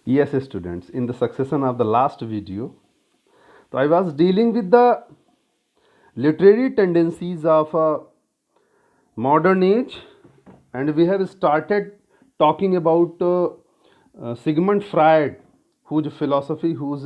Yes, students, in the succession of the last video, so I was dealing with the literary tendencies of modern age, and we have started talking about Sigmund Freud, whose philosophy, whose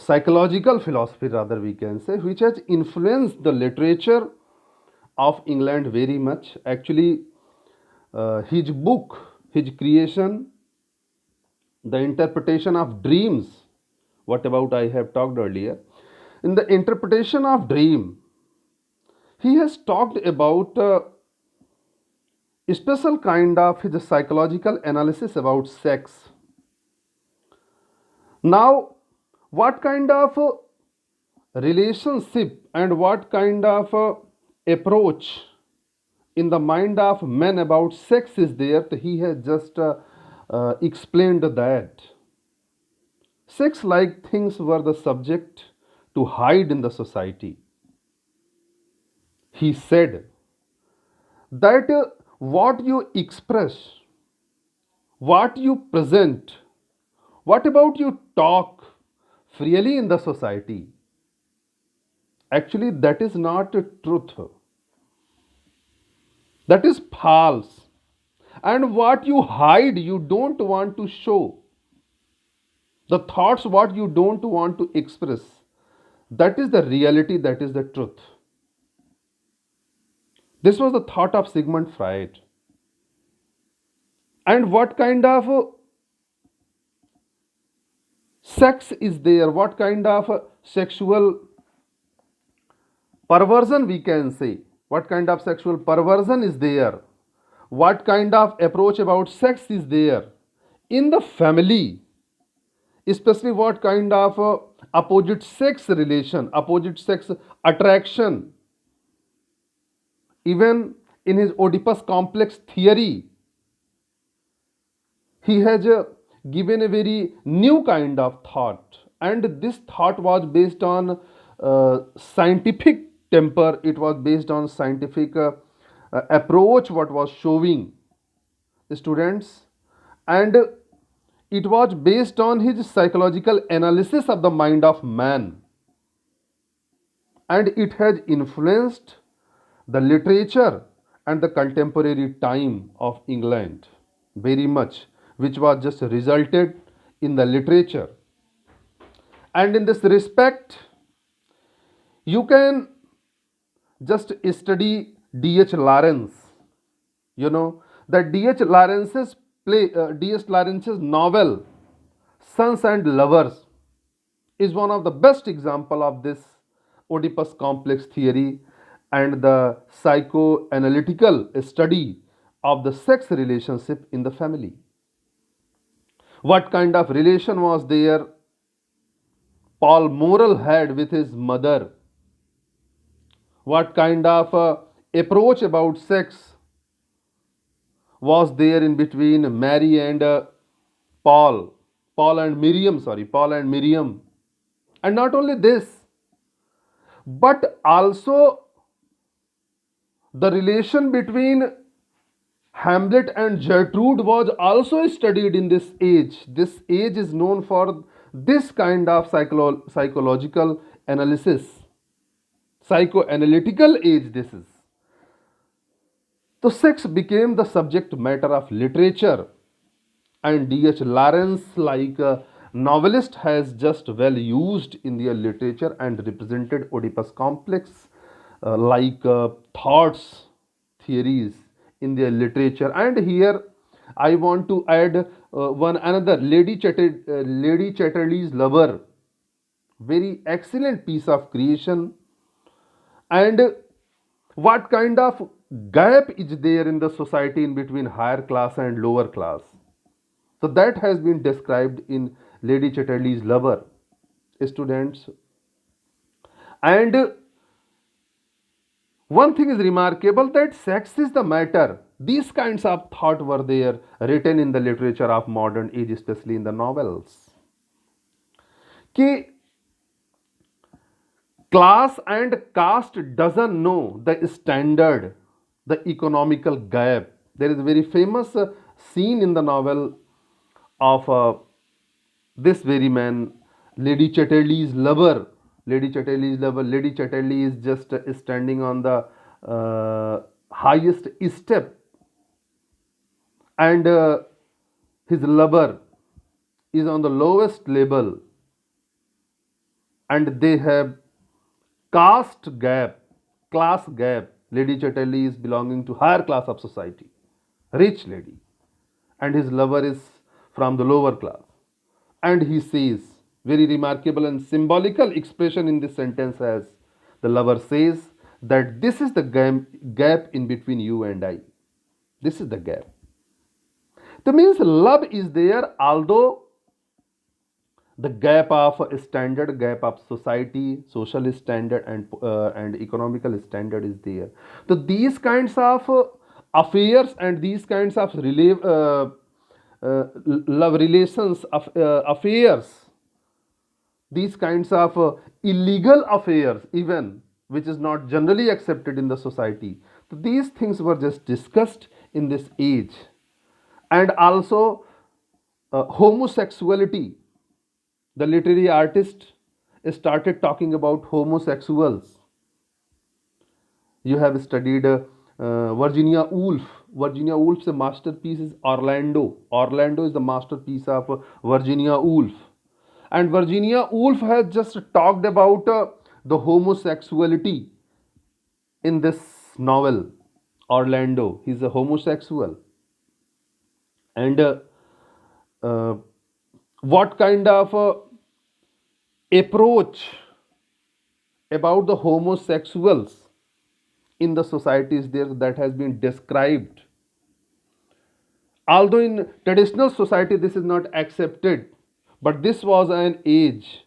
psychological philosophy, rather, we can say, which has influenced the literature of England very much. Actually, his book, his creation, the interpretation of dreams, what about I have talked earlier, in the interpretation of dream, he has talked about a special kind of his psychological analysis about sex. Now, what kind of relationship and what kind of approach in the mind of men about sex is there, he has just explained that sex like things were the subject to hide in the society. He said that what you express, what you present, what about you talk freely in the society, actually that is not truth, that is false. And what you hide, you don't want to show, the thoughts what you don't want to express, that is the reality, that is the truth. This was the thought of Sigmund Freud. And what kind of sex is there, what kind of sexual perversion we can say, what kind of sexual perversion is there, what kind of approach about sex is there in the family, especially what kind of opposite sex relation, opposite sex attraction. Even in his Oedipus complex theory, he has given a very new kind of thought, and this thought was based on scientific temper, it was based on scientific approach what was showing students, and it was based on his psychological analysis of the mind of man, and it has influenced the literature and the contemporary time of England very much, which was just resulted in the literature. And in this respect, you can just study D.H. Lawrence. You know that D.H. Lawrence's novel Sons and Lovers is one of the best example of this Oedipus complex theory and the psychoanalytical study of the sex relationship in the family. What kind of relation was there Paul Morrell had with his mother? What kind of approach about sex was there in between Mary and Paul? Paul and Miriam. And not only this, but also the relation between Hamlet and Gertrude was also studied in this age. This age is known for this kind of psychological analysis, psychoanalytical age. This is. So, sex became the subject matter of literature, and D.H. Lawrence, like a novelist, has just well used in their literature and represented Oedipus complex thoughts, theories in their literature. And here I want to add one another, Lady Chatterley's Lover, very excellent piece of creation. And what kind of gap is there in the society in between higher class and lower class? So that has been described in Lady Chatterley's Lover, students. And one thing is remarkable, that sex is the matter. These kinds of thought were there written in the literature of modern age, especially in the novels. कि class and caste doesn't know the standard, the economical gap. There is a very famous scene in the novel of this very man, Lady Chatterley's lover. Lady Chatterley is just standing on the highest step, and his lover is on the lowest level, and they have caste gap, class gap. Lady Chatterley is belonging to higher class of society, rich lady, and his lover is from the lower class. And he says, very remarkable and symbolical expression in this sentence, as the lover says that this is the gap in between you and I. This is the gap. That means love is there, although the gap of standard, gap of society, social standard, and economical standard is there. So these kinds of affairs and these kinds of love relations of affairs, these kinds of illegal affairs, even which is not generally accepted in the society, so these things were just discussed in this age. And also homosexuality, the literary artist started talking about homosexuals. You have studied Virginia Woolf. Virginia Woolf's masterpiece is Orlando. Orlando is the masterpiece of Virginia Woolf. And Virginia Woolf has just talked about the homosexuality in this novel, Orlando. He's a homosexual. And uh, what kind of approach about the homosexuals in the societies there that has been described. Although in traditional society this is not accepted, but this was an age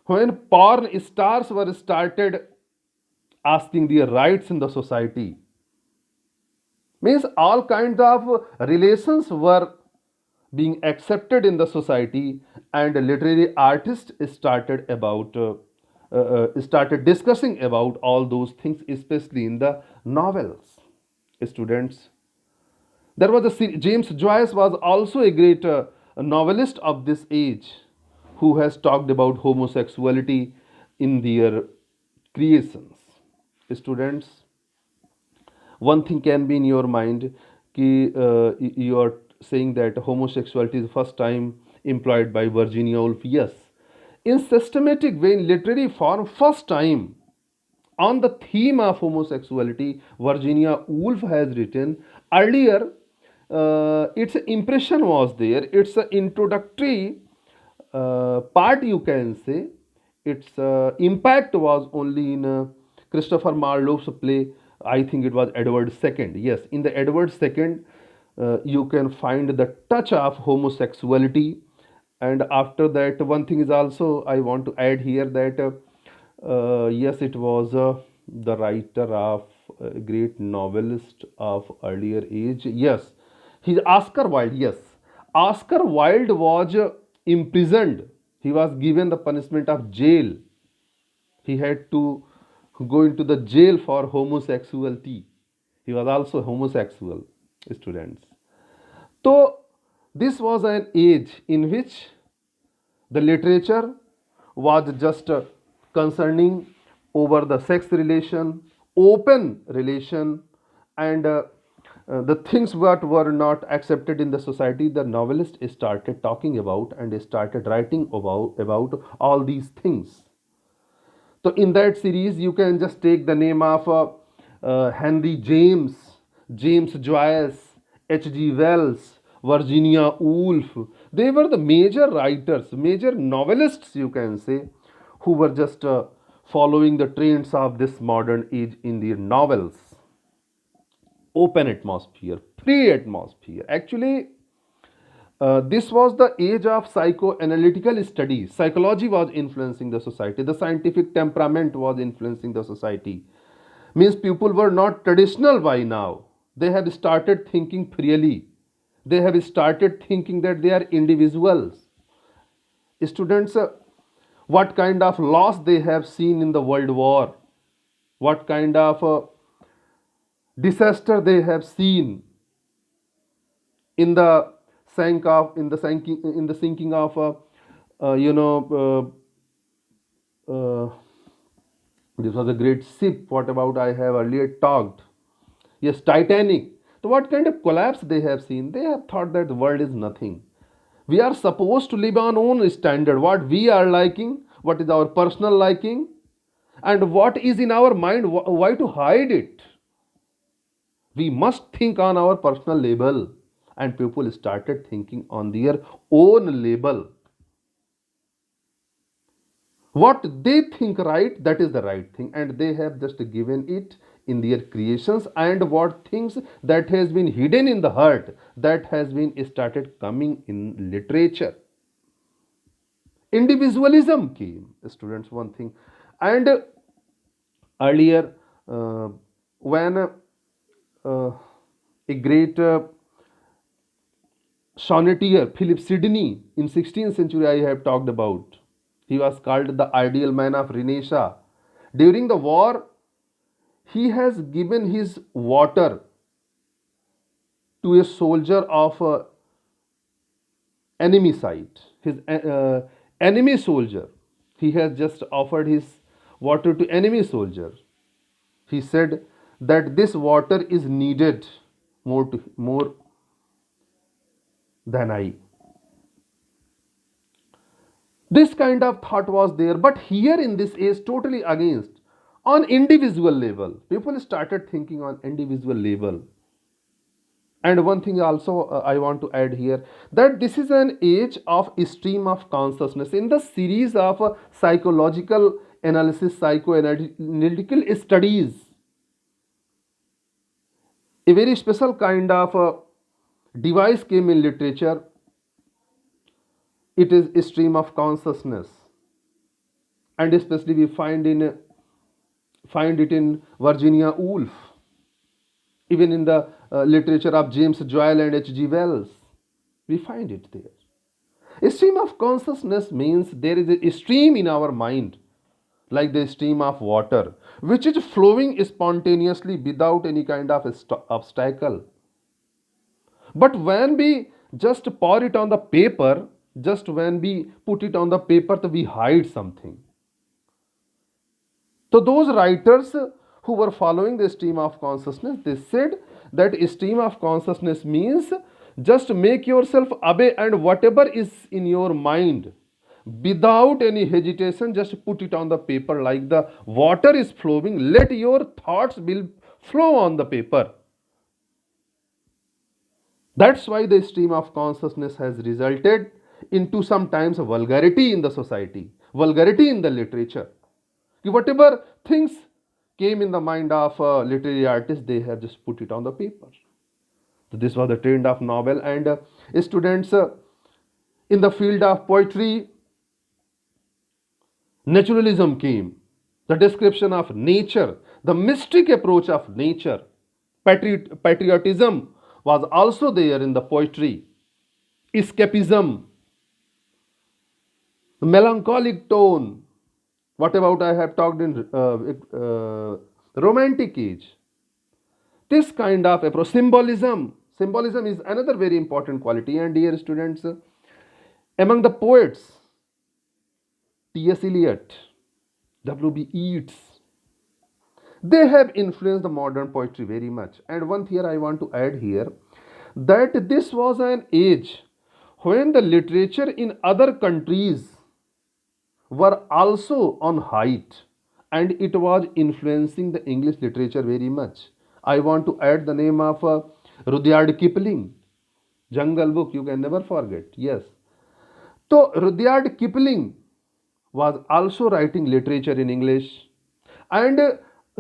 when porn stars were started asking their rights in the society. Means all kinds of relations were being accepted in the society, and literary artists started discussing about all those things, especially in the novels. Students, there was a James Joyce was also a great novelist of this age, who has talked about homosexuality in their creations. Students, one thing can be in your mind कि you are saying that homosexuality is first time employed by Virginia Woolf. Yes, in systematic way, in literary form, first time on the theme of homosexuality, Virginia Woolf has written. Earlier, its impression was there, its introductory part, you can say. Its impact was only in Christopher Marlowe's play. I think it was Edward II. Yes, in the Edward II, you can find the touch of homosexuality. And after that, one thing is also I want to add here that yes, it was the writer of a great novelist of earlier age. Yes, he's Oscar Wilde. Yes, Oscar Wilde was imprisoned. He was given the punishment of jail. He had to go into the jail for homosexuality. He was also homosexual, students. So this was an age in which the literature was just concerning over the sex relation, open relation, and the things what were not accepted in the society. The novelist started talking about and started writing about all these things. So in that series, you can just take the name of Henry James, James Joyce, H.G. Wells, Virginia Woolf. They were the major writers, major novelists, you can say, who were just following the trends of this modern age in their novels. Open atmosphere, free atmosphere. Actually, this was the age of psychoanalytical studies. Psychology was influencing the society. The scientific temperament was influencing the society. Means people were not traditional by now. They have started thinking freely. They have started thinking that they are individuals. Students, what kind of loss they have seen in the world war, what kind of disaster they have seen in the sank of in the sinking of you know this was a great ship. What about I have earlier talked? Yes, Titanic. So what kind of collapse they have seen? They have thought that the world is nothing. We are supposed to live on own standard. What we are liking, what is our personal liking, and what is in our mind. Why to hide it? We must think on our personal label. And people started thinking on their own label. What they think right, that is the right thing, and they have just given it in their creations. And what things that has been hidden in the heart, that has been started coming in literature. Individualism came, students, one thing. And earlier, when a great sonneteer Philip Sidney in 16th century I have talked about. He was called the ideal man of Renaissance. During the war, he has given his water to a soldier of enemy side. His enemy soldier. He has just offered his water to enemy soldier. He said that this water is needed more than I. This kind of thought was there, but here in this age, totally against. On individual level, people started thinking on individual level. And one thing also I want to add here, that this is an age of stream of consciousness. In the series of psychological analysis, psychoanalytical studies, a very special kind of device came in literature. It is a stream of consciousness, and especially we find it in Virginia Woolf, even in the literature of James Joyce and H.G. Wells. We find it there. A stream of consciousness means there is a stream in our mind, like the stream of water, which is flowing spontaneously without any kind of obstacle. But when we just pour it on the paper, just when we put it on the paper, we hide something. So those writers who were following the stream of consciousness, they said that stream of consciousness means just make yourself away, and whatever is in your mind, without any hesitation, just put it on the paper like the water is flowing. Let your thoughts will flow on the paper. That's why the stream of consciousness has resulted into sometimes vulgarity in the society, vulgarity in the literature. Whatever things came in the mind of literary artists, they have just put it on the paper. So this was the trend of novel, and students in the field of poetry, naturalism came. The description of nature, the mystic approach of nature, patriotism was also there in the poetry. Escapism, melancholic tone. What about I have talked in romantic age? This kind of approach, symbolism is another very important quality. And dear students, among the poets, T.S. Eliot, W.B. Yeats, they have influenced the modern poetry very much. And one thing I want to add here, that this was an age when the literature in other countries were also on height, and it was influencing the English literature very much. I want to add the name of Rudyard Kipling. Jungle Book, you can never forget. Yes. So Rudyard Kipling was also writing literature in English, and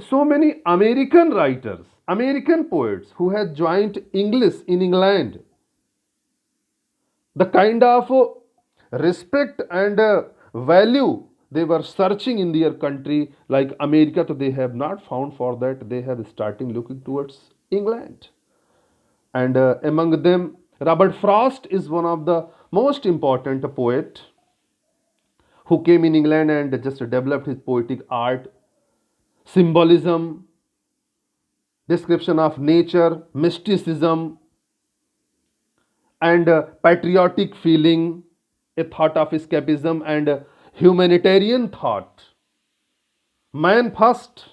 so many American writers, American poets who had joined English in England. The kind of respect and value they were searching in their country, like America, so they have not found for that. They have starting looking towards England. And among them, Robert Frost is one of the most important poet who came in England and just developed his poetic art, symbolism, description of nature, mysticism, and patriotic feeling, a thought of escapism, and humanitarian thought. Man first.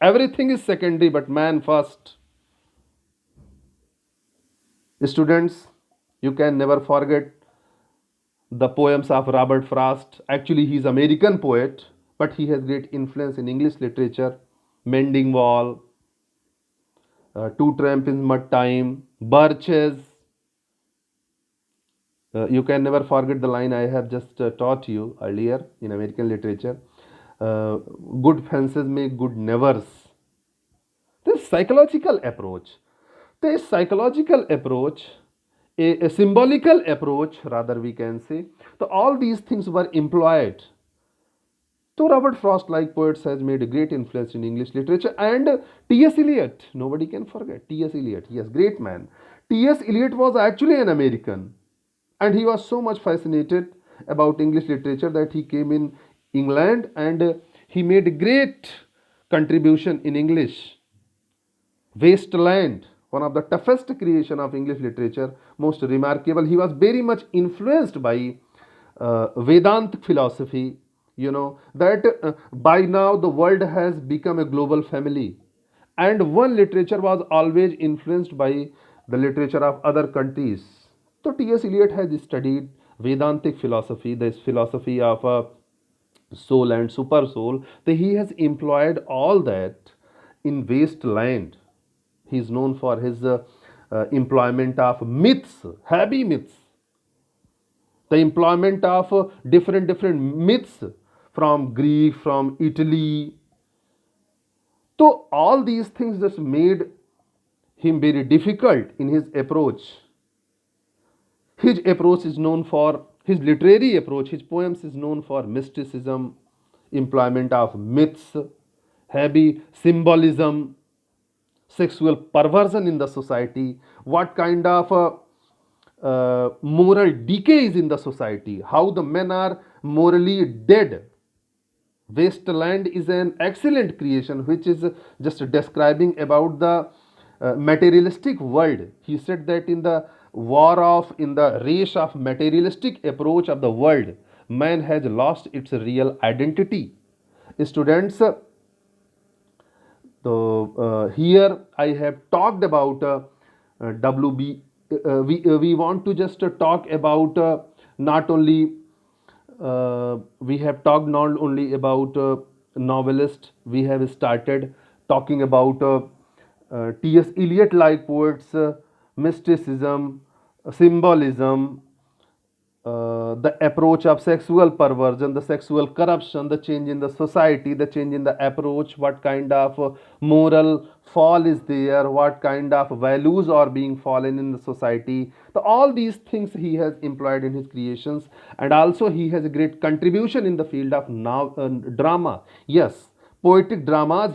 Everything is secondary, but man first. Students, you can never forget the poems of Robert Frost. Actually, he is American poet, but he has great influence in English literature. Mending Wall, Two Tramp in Mud Time, Birches. You can never forget the line I have just taught you earlier in American literature. Uh, Good fences make good nevers. This psychological approach. This psychological approach, a symbolical approach, rather we can say. So all these things were employed. So Robert Frost, like poets, has made a great influence in English literature. And T.S. Eliot, nobody can forget T.S. Eliot. Yes, great man. T.S. Eliot was actually an American, and he was so much fascinated about English literature that he came in England, and he made a great contribution in English. Wasteland, one of the toughest creation of English literature, most remarkable. He was very much influenced by Vedant philosophy. You know that by now the world has become a global family, and one literature was always influenced by the literature of other countries. So T.S. Eliot has studied Vedantic philosophy, this philosophy of soul and super soul. So he has employed all that in Wasteland. He is known for his employment of myths, heavy myths, the employment of different myths from Greek, from Italy. So all these things just made him very difficult in his approach. His approach is known for his literary approach. His poems is known for mysticism, employment of myths, heavy symbolism, sexual perversion in the society, what kind of moral decay is in the society, how the men are morally dead. Wasteland is an excellent creation which is just describing about the materialistic world. He said that in the race of materialistic approach of the world, man has lost its real identity. Students, so here I have talked about WB. We want to just talk about not only we have talked not only about novelist. We have started talking about T.S. Eliot like poets, mysticism, symbolism, the approach of sexual perversion, the sexual corruption, the change in the society, the change in the approach, what kind of moral fall is there, what kind of values are being fallen in the society. So all these things he has employed in his creations, and also he has a great contribution in the field of now drama. Yes, poetic dramas